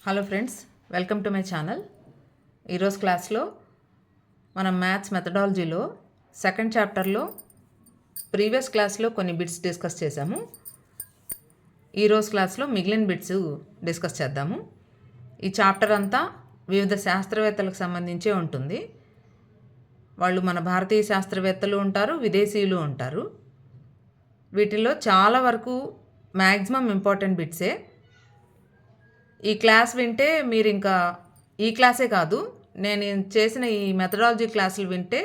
Hello friends, welcome to my channel. ఈరోజు క్లాస్లో మనం మ్యాథ్స్ మెథడాలజీలో సెకండ్ చాప్టర్లో ప్రీవియస్ క్లాస్లో కొన్ని బిట్స్ డిస్కస్ చేశాము. ఈరోజు క్లాస్లో మిగిలిన బిట్స్ డిస్కస్ చేద్దాము. ఈ చాప్టర్ అంతా వివిధ శాస్త్రవేత్తలకు సంబంధించే ఉంటుంది. వాళ్ళు మన భారతీయ శాస్త్రవేత్తలు ఉంటారు, విదేశీయులు ఉంటారు. వీటిల్లో చాలా వరకు మ్యాక్సిమం ఇంపార్టెంట్ బిట్సే. ఈ క్లాస్ వింటే మీరు ఇంకా ఈ క్లాసే కాదు, నేను చేసిన ఈ మెథడాలజీ క్లాసులు వింటే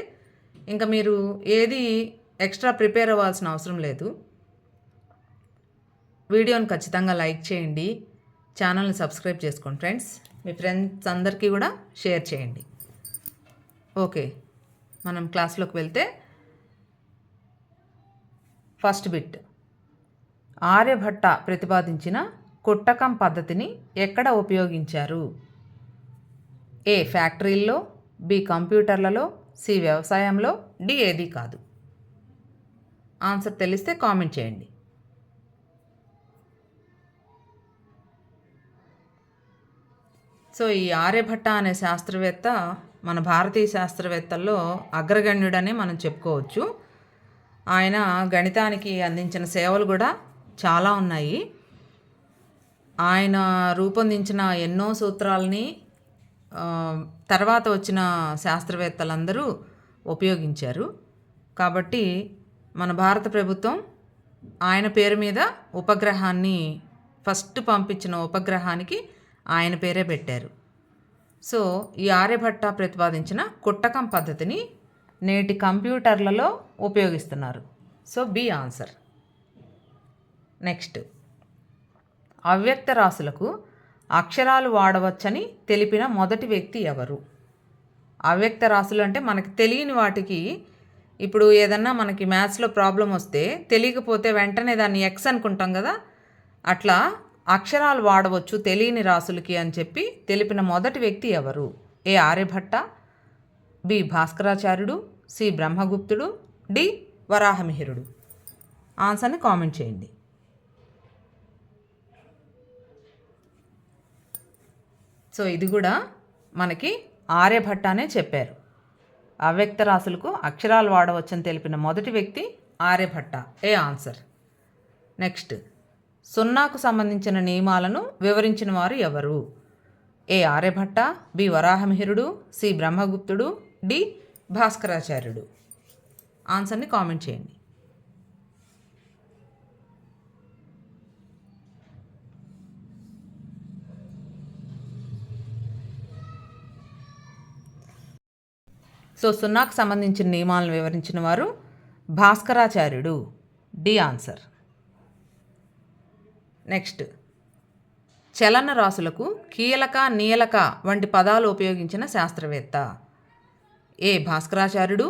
ఇంకా మీరు ఏది ఎక్స్ట్రా ప్రిపేర్ అవ్వాల్సిన అవసరం లేదు. వీడియోని ఖచ్చితంగా లైక్ చేయండి, ఛానల్ని సబ్స్క్రైబ్ చేసుకోండి ఫ్రెండ్స్. మీ ఫ్రెండ్స్ అందరికీ కూడా షేర్ చేయండి. ఓకే, మనం క్లాస్లోకి వెళ్తే ఫస్ట్ బిట్. ఆర్యభట్ట ప్రతిపాదించిన కుట్టకం పద్ధతిని ఎక్కడ ఉపయోగించారు? ఏ ఫ్యాక్టరీల్లో, బి కంప్యూటర్లలో, సి వ్యవసాయంలో, డి ఏది కాదు. ఆన్సర్ తెలిస్తే కామెంట్ చేయండి. సో ఈ ఆర్యభట్ట అనే శాస్త్రవేత్త మన భారతీయ శాస్త్రవేత్తల్లో అగ్రగణ్యుడనే మనం చెప్పుకోవచ్చు. ఆయన గణితానికి అందించిన సేవలు కూడా చాలా ఉన్నాయి. ఆయన రూపొందించిన ఎన్నో సూత్రాలని తర్వాత వచ్చిన శాస్త్రవేత్తలందరూ ఉపయోగించారు. కాబట్టి మన భారత ప్రభుత్వం ఆయన పేరు మీద ఉపగ్రహాన్ని ఫస్ట్ పంపించిన ఉపగ్రహానికి ఆయన పేరే పెట్టారు. సో ఈ ఆర్యభట్ట ప్రతిపాదించిన కుట్టకం పద్ధతిని నేటి కంప్యూటర్లలో ఉపయోగిస్తున్నారు. So B answer. నెక్స్ట్, అవ్యక్త రాశులకు అక్షరాలు వాడవచ్చని తెలిపిన మొదటి వ్యక్తి ఎవరు? అవ్యక్త రాశులు అంటే మనకి తెలియని వాటికి, ఇప్పుడు ఏదన్నా మనకి మ్యాథ్స్లో ప్రాబ్లం వస్తే తెలియకపోతే వెంటనే దాన్ని ఎక్స్ అనుకుంటాం కదా, అట్లా అక్షరాలు వాడవచ్చు తెలియని రాశులకి అని చెప్పి తెలిపిన మొదటి వ్యక్తి ఎవరు? ఏ ఆర్యభట్ట, బి భాస్కరాచార్యుడు, సి బ్రహ్మగుప్తుడు, డి వరాహమిహిరుడు. ఆన్సర్ని కామెంట్ చేయండి. సో ఇది కూడా మనకి ఆర్యభట్ట అనే చెప్పారు. అవ్యక్త రాశులకు అక్షరాలు వాడవచ్చని తెలిపిన మొదటి వ్యక్తి ఆర్యభట్ట. ఏ ఆన్సర్. నెక్స్ట్, సున్నాకు సంబంధించిన నియమాలను వివరించిన వారు ఎవరు? ఏ ఆర్యభట్ట, బి వరాహమిహిరుడు, సి బ్రహ్మగుప్తుడు, డి భాస్కరాచార్యుడు. ఆన్సర్ని కామెంట్ చేయండి. సో సున్నాకు సంబంధించిన నియమాలను వివరించిన వారు భాస్కరాచార్యుడు. D answer. నెక్స్ట్, చలన రాశులకు కీలక, నీలక వంటి పదాలు ఉపయోగించిన శాస్త్రవేత్త? ఏ భాస్కరాచార్యుడు,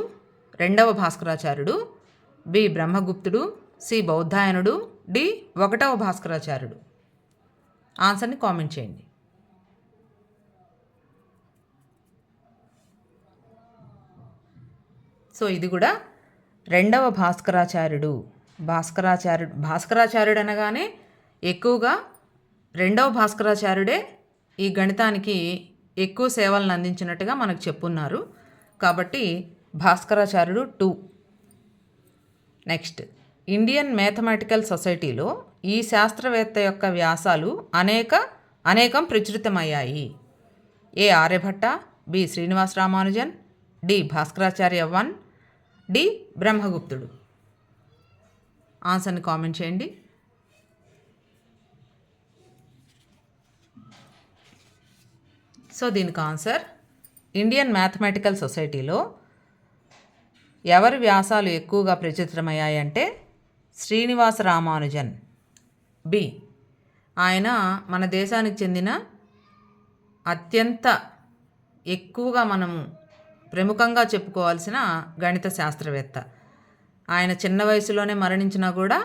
రెండవ భాస్కరాచార్యుడు, బి బ్రహ్మగుప్తుడు, సి బౌద్ధాయనుడు, డి ఒకటవ భాస్కరాచార్యుడు. ఆన్సర్ని కామెంట్ చేయండి. సో ఇది కూడా రెండవ భాస్కరాచార్యుడు. భాస్కరాచార్యుడు అనగానే ఎక్కువగా రెండవ భాస్కరాచార్యుడే ఈ గణితానికి ఎక్కువ సేవలను అందించినట్టుగా మనకు చెప్పున్నారు. కాబట్టి భాస్కరాచార్యుడు 2. నెక్స్ట్, ఇండియన్ మ్యాథమెటికల్ సొసైటీలో ఈ శాస్త్రవేత్త యొక్క వ్యాసాలు అనేకం ప్రచురితమయ్యాయి. A Aryabhatta, b Srinivasa Ramanujan, d Bhaskaracharya 1, d బ్రహ్మగుప్తుడు. ఆన్సర్ని కామెంట్ చేయండి. సో దీనికి ఆన్సర్, ఇండియన్ మ్యాథమెటికల్ సొసైటీలో ఎవరి వ్యాసాలు ఎక్కువగా ప్రచురితమయ్యాయంటే శ్రీనివాస రామానుజన్, బి. ఆయన మన దేశానికి చెందిన అత్యంత ఎక్కువగా మనము ప్రముఖంగా చెప్పుకోవాల్సిన గణిత శాస్త్రవేత్త. ఆయన చిన్న వయసులోనే మరణించినా కూడా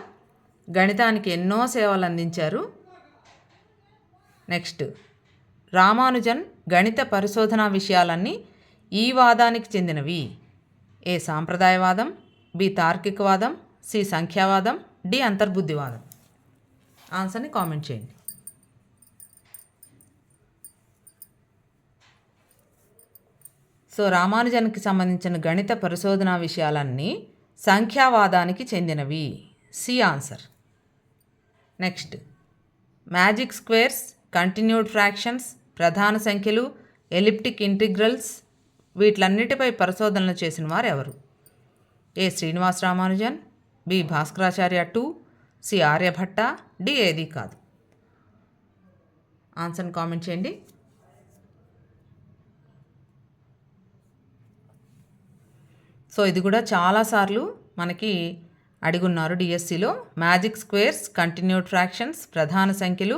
గణితానికి ఎన్నో సేవలు అందించారు. నెక్స్ట్, రామానుజన్ గణిత పరిశోధనా విషయాలన్నీ ఈ వాదానికి చెందినవి. ఏ సాంప్రదాయవాదం, బి తార్కికవాదం, సి సంఖ్యావాదం, డి అంతర్బుద్ధివాదం. ఆన్సర్ని కామెంట్ చేయండి. సో రామానుజన్కి సంబంధించిన గణిత పరిశోధనా విషయాలన్నీ సంఖ్యావాదానికి చెందినవి. C answer. Next, magic squares, continued fractions, ప్రధాన సంఖ్యలు, ఎలిప్టిక్ ఇంటిగ్రల్స్ వీటిలన్నిటిపై పరిశోధనలు చేసిన వారు ఎవరు? A Srinivasa Ramanujan, b Bhaskaracharya 2, c Aryabhatta, d ఏది కాదు. ఆన్సర్ని కామెంట్ చేయండి. సో ఇది కూడా చాలాసార్లు మనకి అడిగున్నారు డిఎస్సిలో. మ్యాజిక్ స్క్వేర్స్, కంటిన్యూడ్ ఫ్రాక్షన్స్, ప్రధాన సంఖ్యలు,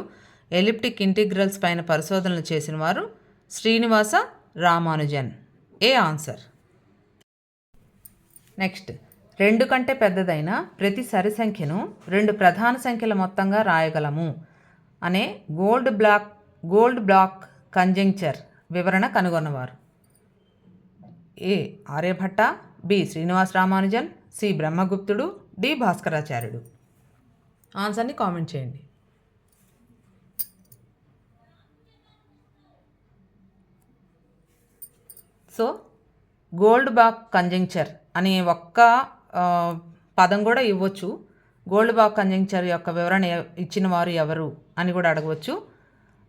ఎలిప్టిక్ ఇంటిగ్రల్స్ పైన పరిశోధనలు చేసిన వారు శ్రీనివాస రామానుజన్. ఏ ఆన్సర్. నెక్స్ట్, 2 కంటే పెద్దదైన ప్రతి సరి సంఖ్యను 2 ప్రధాన సంఖ్యల మొత్తంగా రాయగలము అనే గోల్డ్ బ్లాక్ కంజంక్చర్ వివరణ కనుగొన్నవారు? A Aryabhatta, b Srinivasa Ramanujan, c బ్రహ్మగుప్తుడు, డి భాస్కరాచార్యుడు. ఆన్సర్ని కామెంట్ చేయండి. సో గోల్డ్ బ్లాక్ కంజంక్చర్ అనే ఒక్క పదం కూడా ఇవ్వచ్చు. గోల్డ్ బ్లాక్ కంజంక్చర్ యొక్క వివరణ ఇచ్చిన వారు ఎవరు అని కూడా అడగవచ్చు.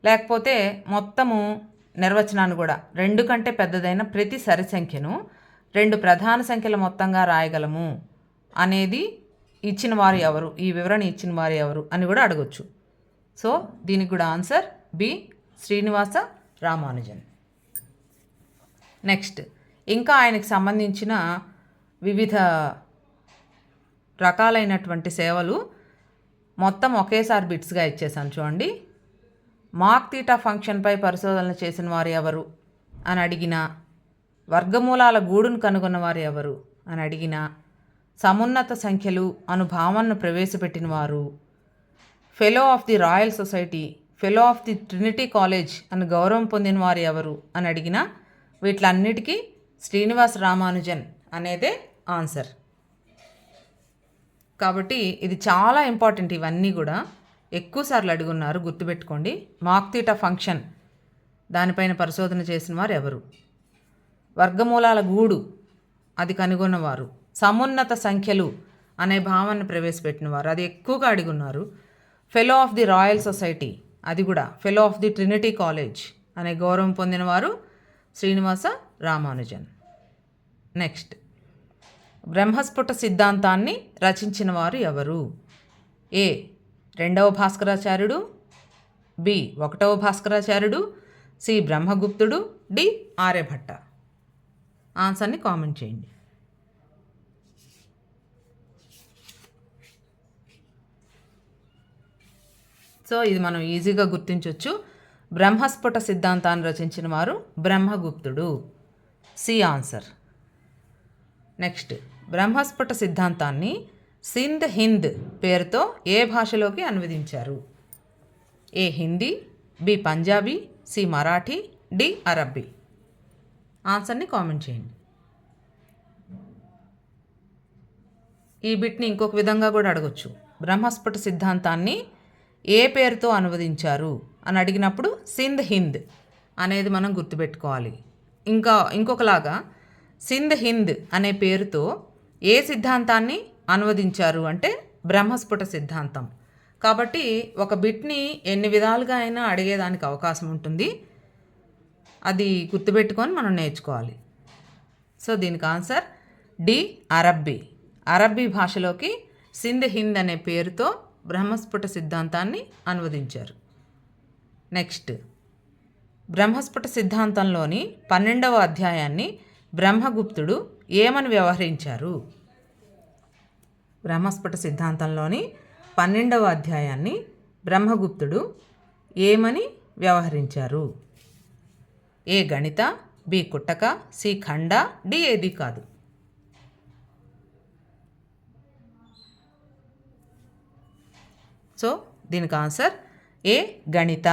లేకపోతే మొత్తము నిర్వచనాన్ని కూడా 2 కంటే పెద్దదైన ప్రతి సరి సంఖ్యను 2 ప్రధాన సంఖ్యల మొత్తంగా రాయగలము అనేది ఇచ్చిన వారు ఎవరు, ఈ వివరణ ఇచ్చిన వారు ఎవరు అని కూడా అడగవచ్చు. సో దీనికి కూడా answer B Srinivasa Ramanujan. Next, ఇంకా ఆయనకు సంబంధించిన వివిధ రకాలైనటువంటి సేవలు మొత్తం ఒకేసారి బిట్స్గా ఇచ్చేసాను చూడండి. మాక్ తీటా ఫంక్షన్పై పరిశోధనలు చేసిన వారు ఎవరు అని అడిగిన, వర్గమూలాల గూడును కనుగొన్న వారు ఎవరు అని అడిగిన, సమున్నత సంఖ్యలు అను భావనను ప్రవేశపెట్టిన వారు, fellow of the Royal society, fellow of the Trinity college అని గౌరవం పొందిన వారు ఎవరు అని అడిగిన, వీటిలన్నిటికీ శ్రీనివాస రామానుజన్ అనేదే ఆన్సర్. కాబట్టి ఇది చాలా ఇంపార్టెంట్. ఇవన్నీ కూడా ఎక్కువసార్లు అడుగున్నారు, గుర్తుపెట్టుకోండి. మాక్ తీటా ఫంక్షన్ దానిపైన పరిశోధన చేసిన వారు ఎవరు, వర్గమూలాల గూడు అది కనుగొన్నవారు, సమున్నత సంఖ్యలు అనే భావనను ప్రవేశపెట్టినవారు, అది ఎక్కువగా అడుగున్నారు. Fellow of the Royal Society, అది కూడా fellow of the Trinity College అనే గౌరవం పొందినవారు శ్రీనివాస రామానుజన్. నెక్స్ట్, బ్రహ్మస్ఫుట సిద్ధాంతాన్ని రచించిన వారు ఎవరు? ఏ 2వ భాస్కరాచార్యుడు, బి 1వ భాస్కరాచార్యుడు, సి బ్రహ్మగుప్తుడు, డి ఆర్యభట్ట. ఆన్సర్ని కామెంట్ చేయండి. సో ఇది మనం ఈజీగా గుర్తించవచ్చు. బ్రహ్మస్ఫుట సిద్ధాంతాన్ని రచించిన వారు బ్రహ్మగుప్తుడు. C answer. నెక్స్ట్, బ్రహ్మస్ఫుట సిద్ధాంతాన్ని సింధ్ హింద్ పేరుతో ఏ భాషలోకి అనువదించారు? A Hindi, b Punjabi, c Marathi, d అరబ్బీ. ఆన్సర్ని కామెంట్ చేయండి. ఈ బిట్ని ఇంకొక విధంగా కూడా అడగొచ్చు. బ్రహ్మస్ఫుట సిద్ధాంతాన్ని ఏ పేరుతో అనువదించారు అని అడిగినప్పుడు సింధ్ హింద్ అనేది మనం గుర్తుపెట్టుకోవాలి. ఇంకొకలాగా సింధ్ హింద్ అనే పేరుతో ఏ సిద్ధాంతాన్ని అనువదించారు అంటే బ్రహ్మస్ఫుట సిద్ధాంతం. కాబట్టి ఒక బిట్ని ఎన్ని విధాలుగా అయినా అడిగేదానికి అవకాశం ఉంటుంది. అది గుర్తుపెట్టుకొని మనం నేర్చుకోవాలి. సో దీనికి ఆన్సర్ డి అరబ్బీ. అరబ్బీ భాషలోకి సింధ్ హింద్ అనే పేరుతో బ్రహ్మస్ఫుట సిద్ధాంతాన్ని అనువదించారు. నెక్స్ట్, బ్రహ్మస్ఫుట సిద్ధాంతంలోని 12వ అధ్యాయాన్ని బ్రహ్మగుప్తుడు ఏమని వ్యవహరించారు? బ్రహ్మస్ఫుట సిద్ధాంతంలోని 12వ అధ్యాయాన్ని బ్రహ్మగుప్తుడు ఏమని వ్యవహరించారు? ఏ గణిత, బి కుట్టక, సి ఖండ, డి ఏది కాదు. సో దీనికి ఆన్సర్ ఏ గణిత.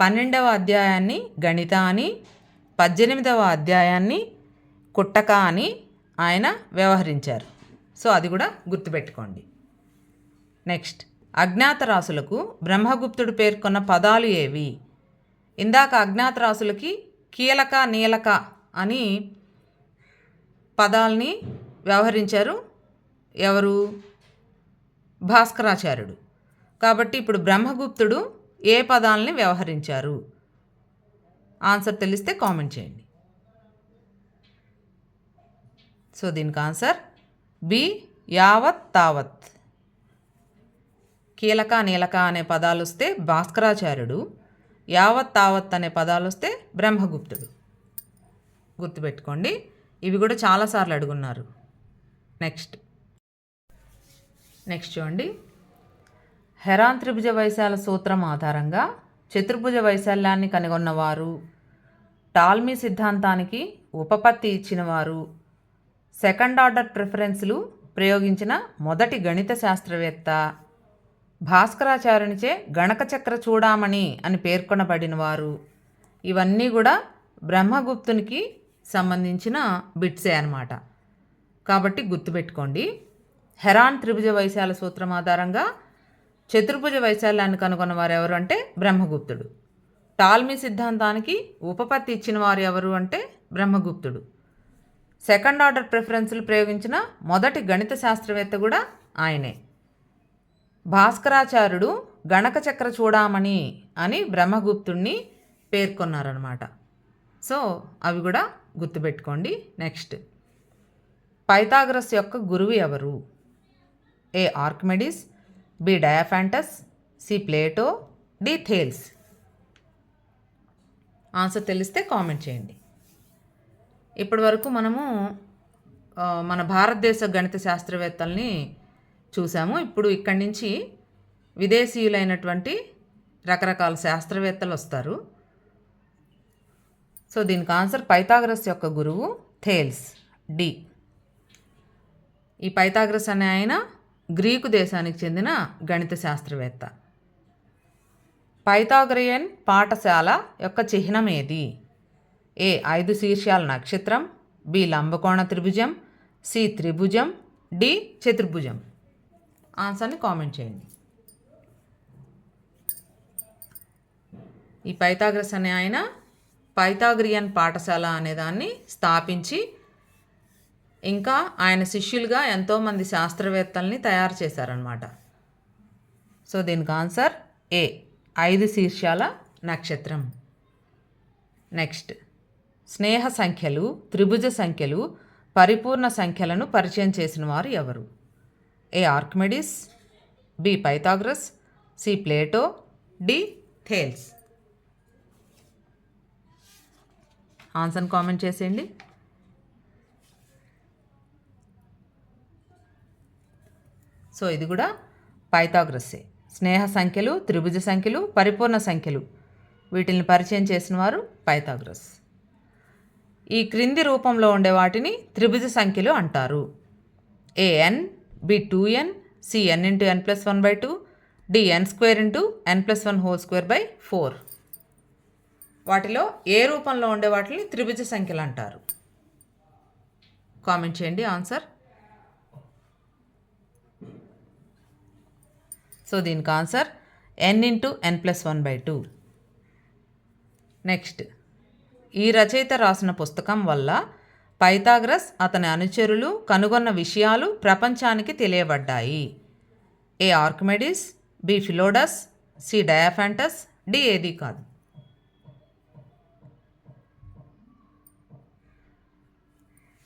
12వ అధ్యాయాన్ని గణిత అని, 18వ అధ్యాయాన్ని కుట్టక అని ఆయన వ్యవహరించారు. సో అది కూడా గుర్తుపెట్టుకోండి. నెక్స్ట్, అజ్ఞాత రాశులకు బ్రహ్మగుప్తుడు పేర్కొన్న పదాలు ఏవి? ఇందాక అజ్ఞాత రాశులకి కీలక నీలక అని పదాలని వ్యవహరించారు ఎవరు? భాస్కరాచార్యుడు. కాబట్టి ఇప్పుడు బ్రహ్మగుప్తుడు ఏ పదాలని వ్యవహరించారు? ఆన్సర్ తెలిస్తే కామెంట్ చేయండి. సో దీనికి ఆన్సర్ బి, యావత్ తావత్. కీలక నీలక అనే పదాలు వస్తే భాస్కరాచార్యుడు, యావత్ తావత్ అనే పదాలు వస్తే బ్రహ్మగుప్తుడు. గుర్తుపెట్టుకోండి, ఇవి కూడా చాలాసార్లు అడుగున్నారు. నెక్స్ట్ చూడండి. హెరాన్ త్రిభుజ వైశాల సూత్రం ఆధారంగా చతుర్భుజ వైశాల్యాన్ని కనుగొన్నవారు, టాల్మీ సిద్ధాంతానికి ఉపపత్తి ఇచ్చినవారు, సెకండ్ ఆర్డర్ ప్రిఫరెన్స్లు ప్రయోగించిన మొదటి గణిత శాస్త్రవేత్త, భాస్కరాచార్యునిచే గణకచక్ర చూడామణి అని పేర్కొనబడినవారు. ఇవన్నీ కూడా బ్రహ్మగుప్తునికి సంబంధించిన బిట్సే అన్నమాట. కాబట్టి గుర్తుపెట్టుకోండి, హెరాన్ త్రిభుజ వైశాల సూత్రం ఆధారంగా చతుర్భుజ వైశాల్యాన్ని కనుగొన్నవారు ఎవరు అంటే బ్రహ్మగుప్తుడు. టాల్మీ సిద్ధాంతానికి ఉపపత్తి ఇచ్చిన వారు ఎవరు అంటే బ్రహ్మగుప్తుడు. సెకండ్ ఆర్డర్ ప్రిఫరెన్స్లు ప్రయోగించిన మొదటి గణిత శాస్త్రవేత్త కూడా ఆయనే. భాస్కరాచార్యుడు గణకచక్ర చూడామణి అని బ్రహ్మగుప్తుడిని పేర్కొన్నారనమాట. సో అవి కూడా గుర్తుపెట్టుకోండి. నెక్స్ట్, పైథాగరస్ యొక్క గురువు ఎవరు? A Archimedes, B Diophantus, C Plato, D Thales. Answer తెలిస్తే కామెంట్ చేయండి. ఇప్పటి వరకు మనము మన భారతదేశ గణిత శాస్త్రవేత్తల్ని చూసాము. ఇప్పుడు ఇక్కడి నుంచి విదేశీయులైనటువంటి రకరకాల శాస్త్రవేత్తలు వస్తారు. సో దీనికి ఆన్సర్ పైథాగరస్ యొక్క గురువు థేల్స్, డి. ఈ పైథాగరస్ అనే ఆయన గ్రీకు దేశానికి చెందిన గణిత శాస్త్రవేత్త. పైథాగరియన్ పాఠశాల యొక్క చిహ్నం ఏది? ఏ 5 శీర్షాల నక్షత్రం, బి లంబకోణ త్రిభుజం, సి త్రిభుజం, డి చతుర్భుజం. ఆన్సర్ని కామెంట్ చేయండి. ఈ పైథాగరస్ అనే ఆయన పైథాగరియన్ పాఠశాల అనేదాన్ని స్థాపించి ఇంకా ఆయన శిష్యులుగా ఎంతోమంది శాస్త్రవేత్తల్ని తయారు చేశారనమాట. సో దీనికి ఆన్సర్ ఏ 5 శీర్షాల నక్షత్రం. నెక్స్ట్, స్నేహ సంఖ్యలు, త్రిభుజ సంఖ్యలు, పరిపూర్ణ సంఖ్యలను పరిచయం చేసిన వారు ఎవరు? A Archimedes, B Pythagoras, C Plato, D Thales. ఆన్సర్ని కామెంట్ చేసేయండి. సో ఇది కూడా పైథాగరస్సే. స్నేహ సంఖ్యలు, త్రిభుజ సంఖ్యలు, పరిపూర్ణ సంఖ్యలు వీటిని పరిచయం చేసిన వారు పైథాగరస్. ఈ క్రింది రూపంలో ఉండే వాటిని త్రిభుజ సంఖ్యలు అంటారు. A n, B 2n, C n into n+1/2, D n² into n+1/4. వాటిలో ఏ రూపంలో ఉండే వాటిని త్రిభుజ సంఖ్యలు అంటారు? కామెంట్ చేయండి ఆన్సర్. సో దీనికి answer n into n+1/2. Next, ఈ రచయిత రాసిన పుస్తకం వల్ల పైథాగరస్ అతని అనుచరులు కనుగొన్న విషయాలు ప్రపంచానికి తెలియబడ్డాయి. ఏ ఆర్కిమెడిస్, బి ఫిలోడస్, సి డయాఫాంటస్, డి ఏది కాదు.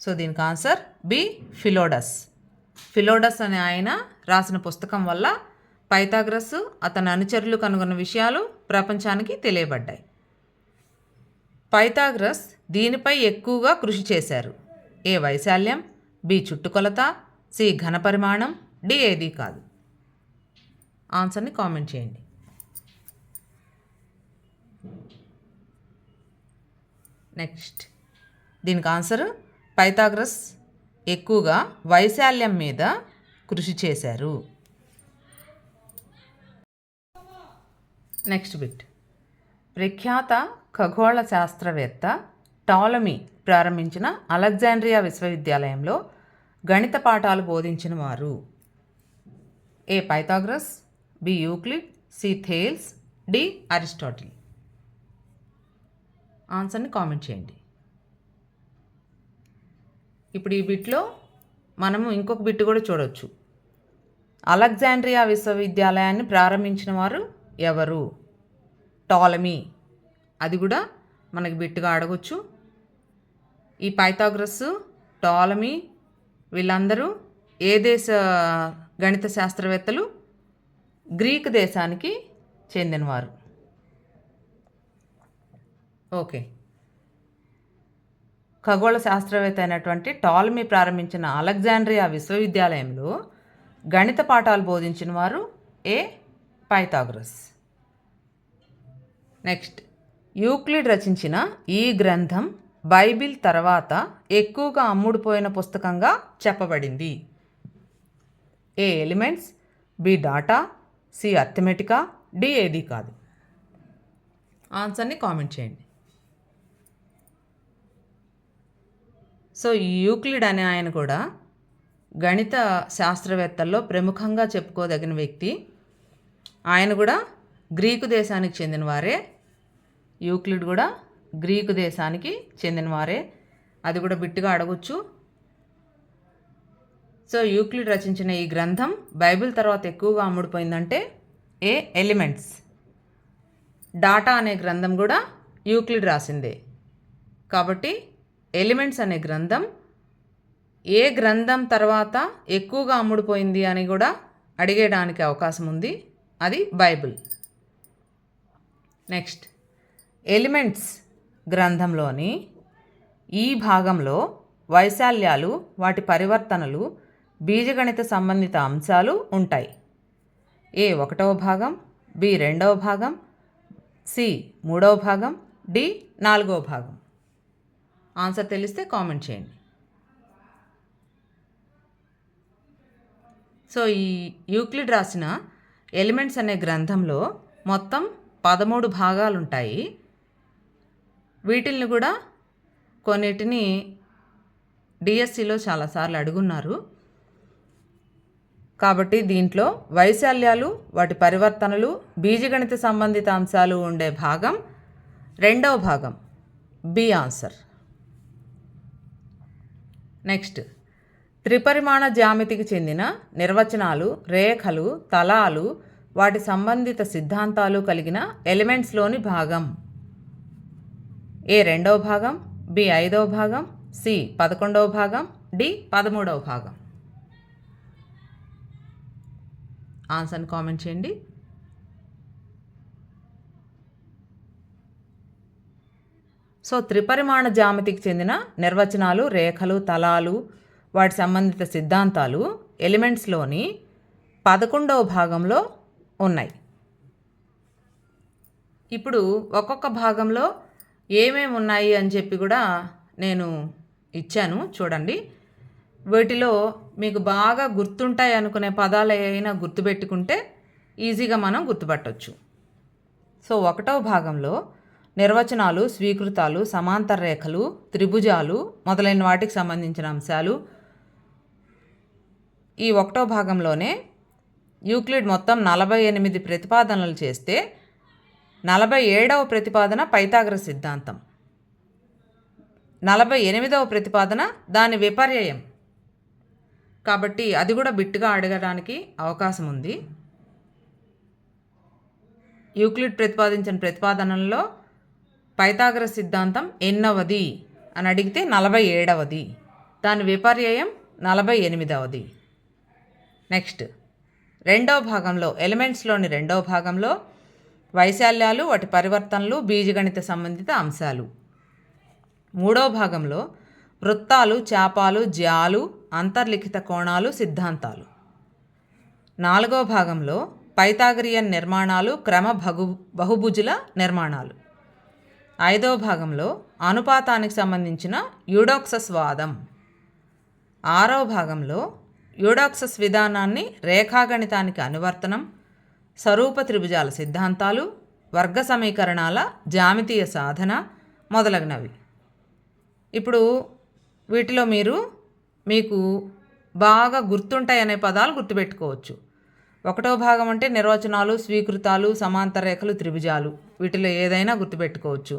సో దీనికి ఆన్సర్ బి ఫిలోడస్. ఫిలోడస్ అనే ఆయన రాసిన పుస్తకం వల్ల పైథాగరస్ అతని అనుచరులు కనుగొన్న విషయాలు ప్రపంచానికి తెలియబడ్డాయి. పైథాగరస్ దీనిపై ఎక్కువగా కృషి చేశారు. ఏ వైశాల్యం, బి చుట్టుకొలత, సి ఘనపరిమాణం, డి ఏది కాదు. ఆన్సర్ని కామెంట్ చేయండి. నెక్స్ట్, దీనికి ఆన్సర్ పైథాగరస్ ఎక్కువగా వైశాల్యం మీద కృషి చేశారు. నెక్స్ట్ బిట్, ప్రఖ్యాత ఖగోళ శాస్త్రవేత్త టాలమీ ప్రారంభించిన అలెగ్జాండ్రియా విశ్వవిద్యాలయంలో గణిత పాఠాలు బోధించిన వారు? A Pythagoras, b Euclid, c Thales, d Aristotle. ఆన్సర్ని కామెంట్ చేయండి. ఇప్పుడు ఈ బిట్లో మనము ఇంకొక బిట్ కూడా చూడవచ్చు. అలెగ్జాండ్రియా విశ్వవిద్యాలయాన్ని ప్రారంభించిన వారు ఎవరు? టాలమీ. అది కూడా మనకి బిట్టుగా అడగొచ్చు. ఈ పైథాగరస్, టాలమీ వీళ్ళందరూ ఏ దేశ గణిత శాస్త్రవేత్తలు? గ్రీక్ దేశానికి చెందినవారు. ఓకే. ఖగోళ శాస్త్రవేత్త అయినటువంటి టాలమీ ప్రారంభించిన అలెగ్జాండ్రియా విశ్వవిద్యాలయంలో గణిత పాఠాలు బోధించిన వారు ఏ పైథాగరస్. నెక్స్ట్, యూక్లిడ్ రచించిన ఈ గ్రంథం బైబిల్ తర్వాత ఎక్కువగా అమ్ముడుపోయిన పుస్తకంగా చెప్పబడింది. A Elements, b Data, c Arithmetica, d ఏది కాదు. ఆన్సర్ని కామెంట్ చేయండి. సో ఈ యూక్లిడ్ అనే ఆయన కూడా గణిత శాస్త్రవేత్తల్లో ప్రముఖంగా చెప్పుకోదగిన వ్యక్తి. ఆయన కూడా గ్రీకు దేశానికి చెందినవారే. యూక్లిడ్ కూడా గ్రీకు దేశానికి చెందినవారే. అది కూడా బిట్టుగా అడగొచ్చు. సో యూక్లిడ్ రచించిన ఈ గ్రంథం బైబిల్ తర్వాత ఎక్కువగా అమ్ముడుపోయిందంటే ఏ ఎలిమెంట్స్. డాటా అనే గ్రంథం కూడా యూక్లిడ్ రాసిందే. కాబట్టి ఎలిమెంట్స్ అనే గ్రంథం ఏ గ్రంథం తర్వాత ఎక్కువగా అమ్ముడుపోయింది అని కూడా అడిగేయడానికి అవకాశం ఉంది. అది బైబిల్. నెక్స్ట్, ఎలిమెంట్స్ గ్రంథంలోని ఈ భాగంలో వైశాల్యాలు, వాటి పరివర్తనలు, బీజగణిత సంబంధిత అంశాలు ఉంటాయి. ఏ 1వ భాగం, బి 2వ భాగం, సి 3వ భాగం, డి 4వ భాగం. ఆన్సర్ తెలిస్తే కామెంట్ చేయండి. సో ఈ యూక్లిడ్ రాసిన ఎలిమెంట్స్ అనే గ్రంథంలో మొత్తం 13 భాగాలు ఉంటాయి. వీటిల్ని కూడా కొన్నిటిని డిఎస్సిలో చాలాసార్లు అడుగున్నారు. కాబట్టి దీంట్లో వైశాల్యాలు, వాటి పరివర్తనలు, బీజగణిత సంబంధిత అంశాలు ఉండే భాగం 2వ భాగం, బి ఆన్సర్. నెక్స్ట్, త్రిపరిమాణ జ్యామితికి చెందిన నిర్వచనాలు, రేఖలు, తలాలు, వాటి సంబంధిత సిద్ధాంతాలు కలిగిన ఎలిమెంట్స్లోని భాగం. ఏ 2వ భాగం, బి 5వ భాగం, సి 11వ భాగం, డి 13వ భాగం. ఆన్సర్ని కామెంట్ చేయండి. సో త్రిపరిమాణ జ్యామితికి చెందిన నిర్వచనాలు, రేఖలు, తలాలు, వాటి సంబంధిత సిద్ధాంతాలు ఎలిమెంట్స్లోని 11వ భాగంలో ఉన్నాయి. ఇప్పుడు ఒక్కొక్క భాగంలో ఏమేమి ఉన్నాయి అని చెప్పి కూడా నేను ఇచ్చాను, చూడండి. వీటిలో మీకు బాగా గుర్తుంటాయి అనుకునే పదాలు ఏవైనా గుర్తుపెట్టుకుంటే ఈజీగా మనం గుర్తుపట్టవచ్చు. సో 1వ భాగంలో నిర్వచనాలు, స్వీకృతాలు, సమాంతర రేఖలు, త్రిభుజాలు మొదలైన వాటికి సంబంధించిన అంశాలు. ఈ 1వ భాగంలోనే యూక్లిడ్ మొత్తం 48 ప్రతిపాదనలు చేస్తే 47వ ప్రతిపాదన పైథాగరస్ సిద్ధాంతం, 48వ ప్రతిపాదన దాని విపర్యయం. కాబట్టి అది కూడా బిట్టుగా అడగడానికి అవకాశం ఉంది. యూక్లిడ్ ప్రతిపాదించిన ప్రతిపాదనల్లో పైథాగరస్ సిద్ధాంతం ఎన్నవది అని అడిగితే 47వది, దాని విపర్యయం 48వది. నెక్స్ట్, 2వ భాగంలో ఎలిమెంట్స్లోని 2వ భాగంలో వైశాల్యాలు, వాటి పరివర్తనలు, బీజగణిత సంబంధిత అంశాలు. 3వ భాగంలో వృత్తాలు, చాపాలు, జ్యాలు, అంతర్లిఖిత కోణాలు, సిద్ధాంతాలు. 4వ భాగంలో పైథాగరియన్ నిర్మాణాలు, క్రమ బహుభుజుల నిర్మాణాలు. 5వ భాగంలో అనుపాతానికి సంబంధించిన యూడోక్సస్ వాదం. 6వ భాగంలో యూడోక్సస్ విధానాన్ని రేఖాగణితానికి అనువర్తనం, స్వరూప త్రిభుజాల సిద్ధాంతాలు, వర్గ సమీకరణాల జామితీయ సాధన మొదలగునవి. ఇప్పుడు వీటిలో మీకు బాగా గుర్తుంటాయనే పదాలు గుర్తుపెట్టుకోవచ్చు. 1వ భాగం అంటే నిర్వచనాలు, స్వీకృతాలు, సమాంతర రేఖలు, త్రిభుజాలు. వీటిలో ఏదైనా గుర్తుపెట్టుకోవచ్చు.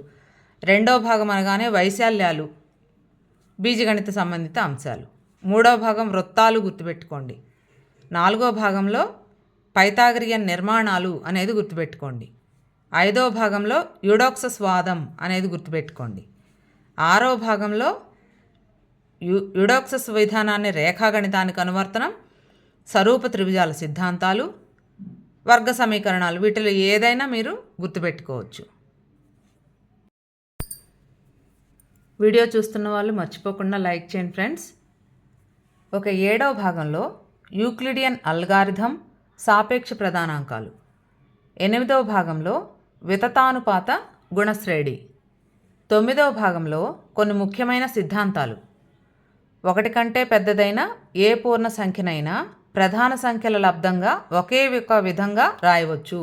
రెండవ భాగం అనగానే వైశాల్యాలు, బీజగణిత సంబంధిత అంశాలు. మూడవ భాగం వృత్తాలు గుర్తుపెట్టుకోండి. నాలుగో భాగంలో పైథాగరియన్ నిర్మాణాలు అనేది గుర్తుపెట్టుకోండి. ఐదవ భాగంలో యూడోక్సస్ వాదం అనేది గుర్తుపెట్టుకోండి. ఆరవ భాగంలో యూడోక్సస్ విధానాన్ని రేఖాగణితానికి అనువర్తనం, స్వరూప త్రిభుజాల సిద్ధాంతాలు, వర్గ సమీకరణాలు, వీటిలో ఏదైనా మీరు గుర్తుపెట్టుకోవచ్చు. వీడియో చూస్తున్న వాళ్ళు మర్చిపోకుండా లైక్ చేయండి ఫ్రెండ్స్. ఒక 7వ భాగంలో యూక్లిడియన్ అల్గారిథం, సాపేక్ష ప్రధానాంకాలు. 8వ భాగంలో వితతానుపాత గుణశ్రేణి. 9వ భాగంలో కొన్ని ముఖ్యమైన సిద్ధాంతాలు. 1 కంటే పెద్దదైన ఏ పూర్ణ సంఖ్యనైనా ప్రధాన సంఖ్యల లబ్దంగా ఒకే విధంగా రాయవచ్చు.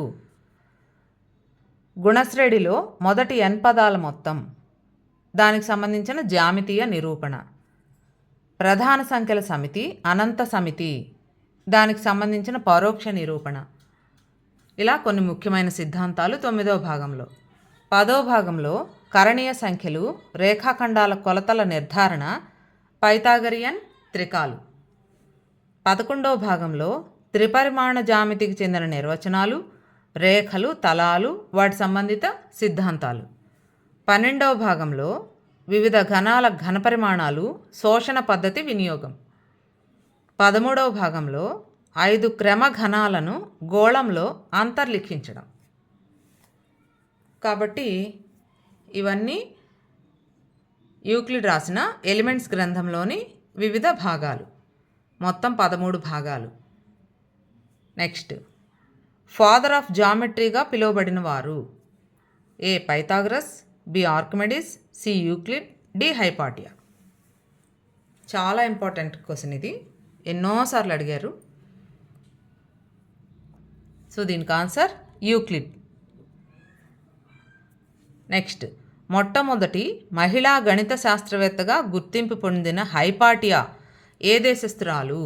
గుణశ్రేణిలో మొదటి n పదాల మొత్తం, దానికి సంబంధించిన జ్యామితీయ నిరూపణ. ప్రధాన సంఖ్యల సమితి అనంత సమితి, దానికి సంబంధించిన పరోక్ష నిరూపణ. ఇలా కొన్ని ముఖ్యమైన సిద్ధాంతాలు 9వ భాగంలో. 10వ భాగంలో కరణీయ సంఖ్యలు, రేఖాఖండాల కొలతల నిర్ధారణ, పైథాగరియన్ త్రికాలు. 11వ భాగంలో త్రిపరిమాణ జామితికి చెందిన నిర్వచనాలు, రేఖలు, తలాలు, వాటి సంబంధిత సిద్ధాంతాలు. 12వ భాగంలో వివిధ ఘనాల ఘనపరిమాణాలు, శోషణ పద్ధతి వినియోగం. 13వ భాగంలో 5 క్రమ ఘనాలను గోళంలో అంతర్లిఖించడం. కాబట్టి ఇవన్నీ యూక్లిడ్ రాసిన ఎలిమెంట్స్ గ్రంథంలోని వివిధ భాగాలు, మొత్తం 13 భాగాలు. నెక్స్ట్, ఫాదర్ ఆఫ్ జామెట్రీగా పిలువబడిన వారు: a Pythagoras, b Archimedes, c Euclid, d Hypatia. చాలా ఇంపార్టెంట్ క్వశ్చన్ ఇది, ఎన్నోసార్లు అడిగారు. సో దీనికి ఆన్సర్ యూక్లిడ్. నెక్స్ట్, మొట్టమొదటి మహిళా గణిత శాస్త్రవేత్తగా గుర్తింపు పొందిన హైపాటియా ఏ దేశస్థురాలు?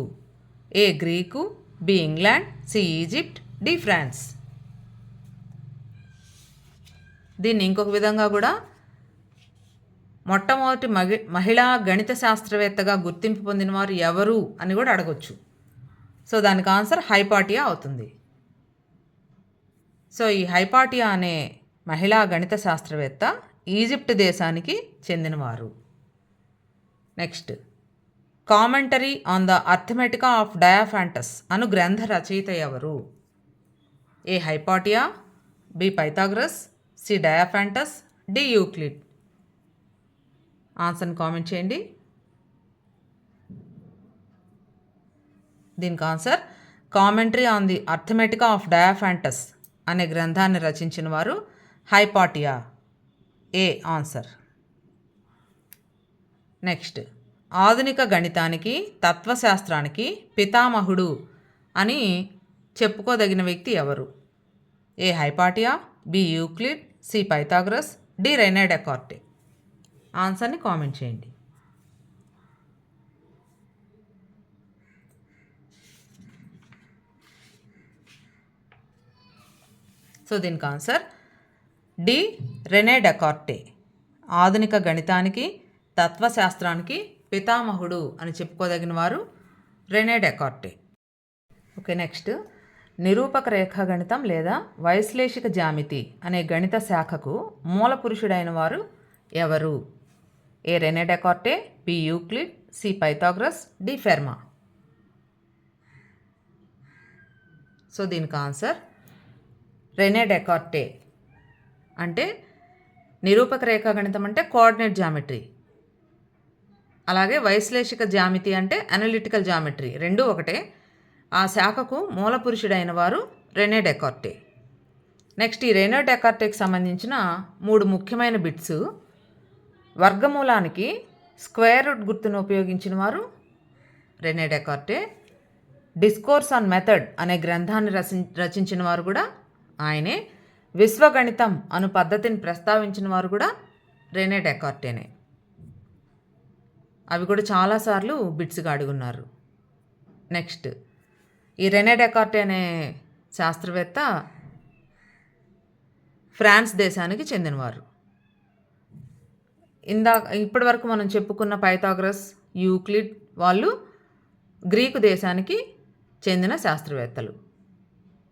A Greek, b England, c Egypt, d France. దీన్ని ఇంకొక విధంగా కూడా మొట్టమొదటి మహిళా గణిత శాస్త్రవేత్తగా గుర్తింపు పొందిన వారు ఎవరు అని కూడా అడగొచ్చు. సో దానికి ఆన్సర్ హైపాటియా అవుతుంది. సో ఈ హైపాటియా అనే మహిళా గణిత శాస్త్రవేత్త ఈజిప్ట్ దేశానికి చెందినవారు. Next, commentary on the Arithmetica of Diophantus అను గ్రంథ రచయిత ఎవరు? A Hypatia, b Pythagoras, c Diophantus, d Euclid. ఆన్సర్ని కామెంట్ చేయండి. దీనికి answer commentary on the Arithmetica of Diophantus అనే గ్రంథాన్ని రచించిన వారు హైపాటియా. ఏ ఆన్సర్. నెక్స్ట్, ఆధునిక గణితానికి, తత్వశాస్త్రానికి పితామహుడు అని చెప్పుకోదగిన వ్యక్తి ఎవరు? A Hypatia, b Euclid, c Pythagoras, d René Descartes. ఆన్సర్ని కామెంట్ చేయండి. సో దీనికి ఆన్సర్ డి రెనే డెకార్టే. ఆధునిక గణితానికి, తత్వశాస్త్రానికి పితామహుడు అని చెప్పుకోదగిన వారు రెనే డెకార్టే. ఓకే, నెక్స్ట్, నిరూపక రేఖాగణితం లేదా వైశ్లేషిక జ్యామితి అనే గణిత శాఖకు మూల పురుషుడైన వారు ఎవరు? A René Descartes, b Euclid, c Pythagoras, d Fermat. So దీనికి ఆన్సర్ రెనే డెకార్టే. అంటే నిరూపక రేఖాగణితం అంటే కోఆర్డినేట్ జామెట్రీ, అలాగే వైశ్లేషిక జ్యామితి అంటే అనలిటికల్ జామెట్రీ, రెండూ ఒకటే. ఆ శాఖకు మూల పురుషుడైన వారు రెనే డెకార్టే. నెక్స్ట్, ఈ రెనే డెకార్టేకి సంబంధించిన 3 ముఖ్యమైన బిట్స్: వర్గమూలానికి స్క్వేర్ రూట్ గుర్తును ఉపయోగించిన వారు René Descartes. Discourse on method అనే గ్రంథాన్ని రచించిన వారు కూడా ఆయనే. విశ్వగణితం అను పద్ధతిని ప్రస్తావించిన వారు కూడా రెనే డెకార్టేనే. అవి కూడా చాలాసార్లు బిట్స్గా అడుగున్నారు. నెక్స్ట్, ఈ రెనే డెకార్టే అనే శాస్త్రవేత్త ఫ్రాన్స్ దేశానికి చెందినవారు. ఇప్పటి వరకు మనం చెప్పుకున్న పైథాగరస్, యూక్లిడ్ వాళ్ళు గ్రీకు దేశానికి చెందిన శాస్త్రవేత్తలు.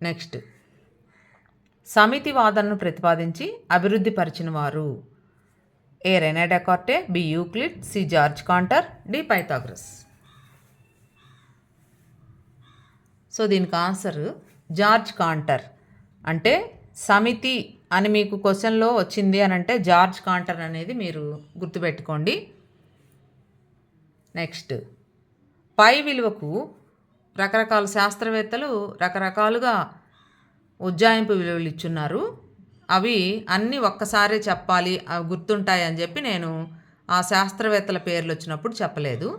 నెక్స్ట్, సమితి వాదనను ప్రతిపాదించి అభివృద్ధి పరిచిన వారు a René Descartes, b Euclid, c Georg Cantor, d Pythagoras. So దీనికి ఆన్సర్ జార్జ్ కాంటర్. అంటే సమితి అని మీకు క్వశ్చన్లో వచ్చింది అని అంటే జార్జ్ కాంటర్ అనేది మీరు గుర్తుపెట్టుకోండి. నెక్స్ట్, పై విలువకు రకరకాల శాస్త్రవేత్తలు రకరకాలుగా ఉజ్జాయింపు విలువలు ఇచ్చున్నారు. అవి అన్నీ ఒక్కసారే చెప్పాలి, అవి గుర్తుంటాయి అని చెప్పి నేను ఆ శాస్త్రవేత్తల పేర్లు వచ్చినప్పుడు చెప్పలేదు.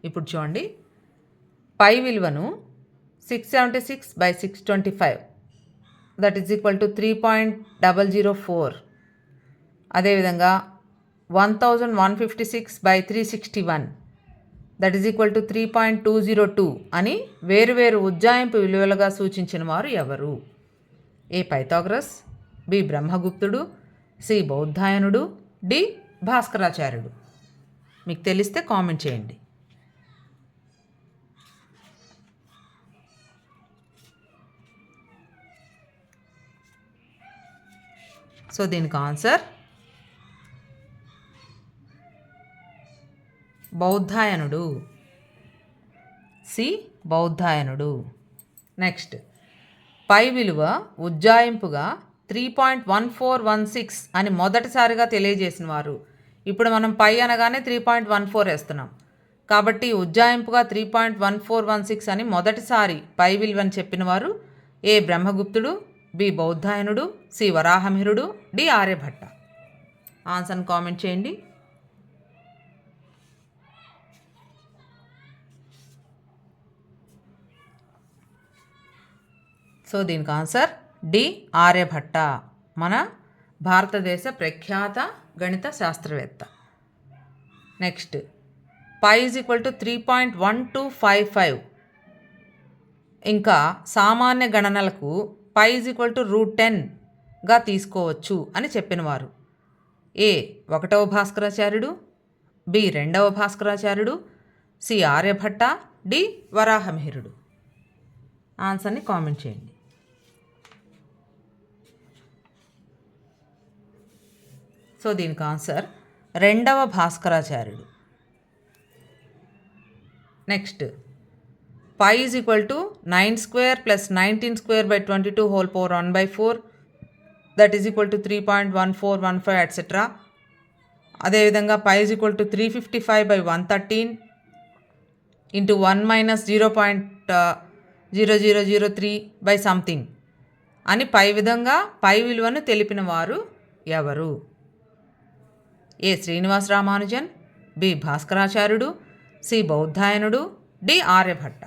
ఇప్పుడు చూడండి, పై విలువను 676/625 దట్ ఈజ్ ఈక్వల్ టు 3.004. అదేవిధంగా 1156/361 దట్ ఈజ్ ఈక్వల్ టు 3.202 అని వేరువేరు ఉజ్జాయింపు విలువలుగా సూచించిన వారు ఎవరు? ఏ పైథాగరస్, బి బ్రహ్మగుప్తుడు, సి బౌద్ధాయనుడు, డి భాస్కరాచార్యుడు. మీకు తెలిస్తే కామెంట్ చేయండి. సో దీనికి ఆన్సర్ బౌద్ధాయనుడు, సి బౌద్ధాయనుడు. నెక్స్ట్, పై విలువ ఉజ్జాయింపుగా 3.1416 అని మొదటిసారిగా తెలియజేసిన వారు. ఇప్పుడు మనం పై అనగానే 3.14 వేస్తున్నాం కాబట్టి ఉజ్జాయింపుగా 3.1416 అని మొదటిసారి పై విలువని చెప్పిన వారు ఏ బ్రహ్మగుప్తుడు, బి బౌద్ధాయనుడు, సి వరాహమిహిరుడు, డి ఆర్యభట్ట. ఆన్సర్ని కామెంట్ చేయండి. సో దీనికి ఆన్సర్ డి ఆర్యభట్ట, మన భారతదేశ ప్రఖ్యాత గణిత శాస్త్రవేత్త. Next, pi is equal to 3.1255. ఇంకా సామాన్య గణనలకు పై ఈజ్ ఈక్వల్ టు √10గా తీసుకోవచ్చు అని చెప్పినవారు ఏ 1వ భాస్కరాచార్యుడు, బి 2వ భాస్కరాచార్యుడు, సి ఆర్యభట్ట, డి వరాహమిహిరుడు. ఆన్సర్ని కామెంట్ చేయండి. సో దీనికి ఆన్సర్ 2వ భాస్కరాచార్యుడు. Next, pi is equal to 9² + 19² / 22 1/4 that is equal to 3.1415 etcetera. అదేవిధంగా pi is equal to 355/113 × 1 - 0.0003 something అని పై విధంగా పై విలువను తెలిపిన వారు ఎవరు? ఏ శ్రీనివాస రామానుజన్, బి భాస్కరాచార్యుడు, సి బౌద్ధాయనుడు, డి ఆర్యభట్ట.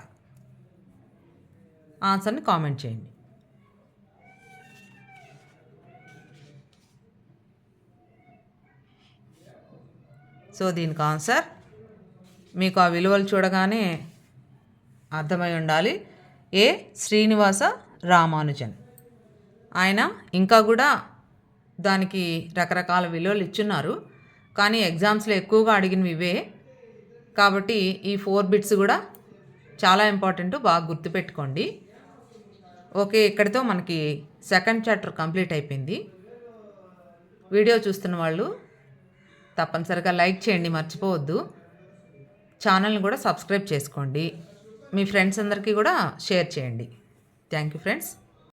ఆన్సర్ని కామెంట్ చేయండి. సో దీనికి ఆన్సర్ మీకు ఆ విలువలు చూడగానే అర్థమై ఉండాలి. ఏ శ్రీనివాస రామానుజన్. ఆయన ఇంకా కూడా దానికి రకరకాల విలువలు ఇచ్చున్నారు, కానీ ఎగ్జామ్స్లో ఎక్కువగా అడిగినవి ఇవే కాబట్టి ఈ 4 బిట్స్ కూడా చాలా ఇంపార్టెంట్, బాగా గుర్తుపెట్టుకోండి. ఓకే, ఇక్కడితో మనకి సెకండ్ చాప్టర్ కంప్లీట్ అయిపోయింది. వీడియో చూస్తున్న వాళ్ళు తప్పనిసరిగా లైక్ చేయండి, మర్చిపోవద్దు. ఛానల్ని కూడా సబ్స్క్రైబ్ చేసుకోండి, మీ ఫ్రెండ్స్ అందరికీ కూడా షేర్ చేయండి. Thank you friends.